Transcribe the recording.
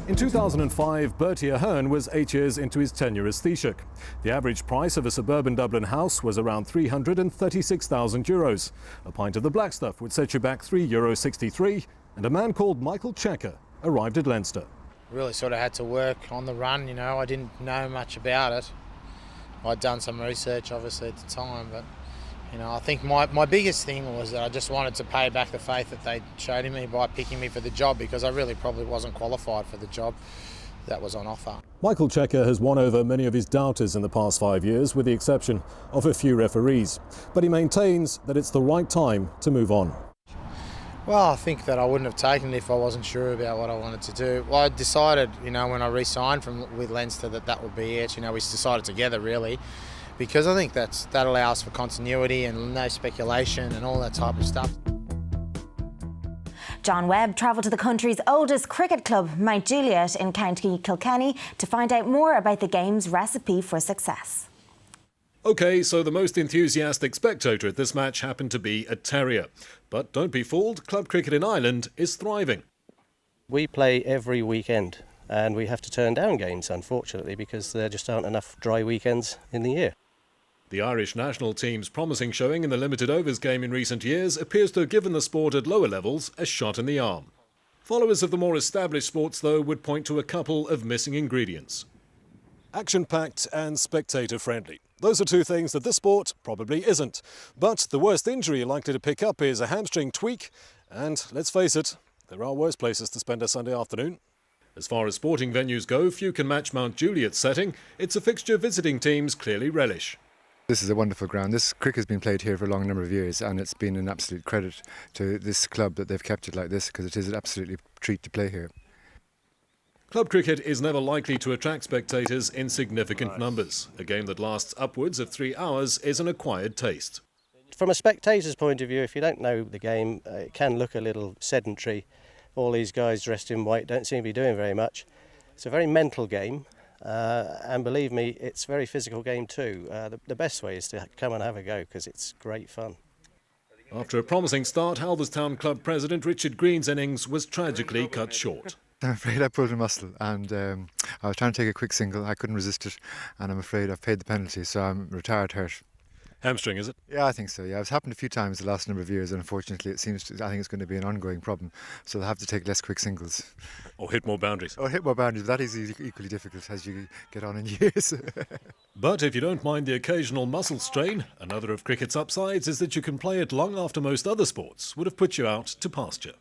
In 2005, Bertie Ahern was 8 years into his tenure as Taoiseach. The average price of a suburban Dublin house was around €336,000. A pint of the black stuff would set you back €3.63, and a man called Michael Checker arrived at Leinster. Really sort of had to work on the run, you know. I didn't know much about it. I'd done some research, obviously, at the time, but, you know, I think my biggest thing was that I just wanted to pay back the faith that they showed in me by picking me for the job, because I really probably wasn't qualified for the job that was on offer. Michael Checker has won over many of his doubters in the past 5 years, with the exception of a few referees. But he maintains that it's the right time to move on. Well, I think that I wouldn't have taken it if I wasn't sure about what I wanted to do. Well, I decided, you know, when I re-signed with Leinster that would be it. You know, we decided together, really, because I think that allows for continuity and no speculation and all that type of stuff. John Webb travelled to the country's oldest cricket club, Mount Juliet in County Kilkenny, to find out more about the game's recipe for success. OK, so the most enthusiastic spectator at this match happened to be a terrier. But don't be fooled, club cricket in Ireland is thriving. We play every weekend and we have to turn down games, unfortunately, because there just aren't enough dry weekends in the year. The Irish national team's promising showing in the limited overs game in recent years appears to have given the sport at lower levels a shot in the arm. Followers of the more established sports, though, would point to a couple of missing ingredients. Action-packed and spectator-friendly. Those are two things that this sport probably isn't. But the worst injury you're likely to pick up is a hamstring tweak. And let's face it, there are worse places to spend a Sunday afternoon. As far as sporting venues go, few can match Mount Juliet's setting. It's a fixture visiting teams clearly relish. This is a wonderful ground. This cricket has been played here for a long number of years, and it's been an absolute credit to this club that they've kept it like this, because it is an absolutely treat to play here. Club cricket is never likely to attract spectators in significant numbers. A game that lasts upwards of 3 hours is an acquired taste. From a spectator's point of view, if you don't know the game, it can look a little sedentary. All these guys dressed in white don't seem to be doing very much. It's a very mental game, and believe me, it's a very physical game too. The best way is to come and have a go, because it's great fun. After a promising start, Halverstown Club president Richard Green's innings was tragically cut short. I'm afraid I pulled a muscle, and I was trying to take a quick single. I couldn't resist it, and I'm afraid I've paid the penalty, so I'm retired hurt. Hamstring, is it? Yeah, I think so. Yeah, it's happened a few times the last number of years, and unfortunately, I think it's going to be an ongoing problem. So they'll have to take less quick singles. Or hit more boundaries. Or hit more boundaries. That is equally difficult as you get on in years. But if you don't mind the occasional muscle strain, another of cricket's upsides is that you can play it long after most other sports would have put you out to pasture.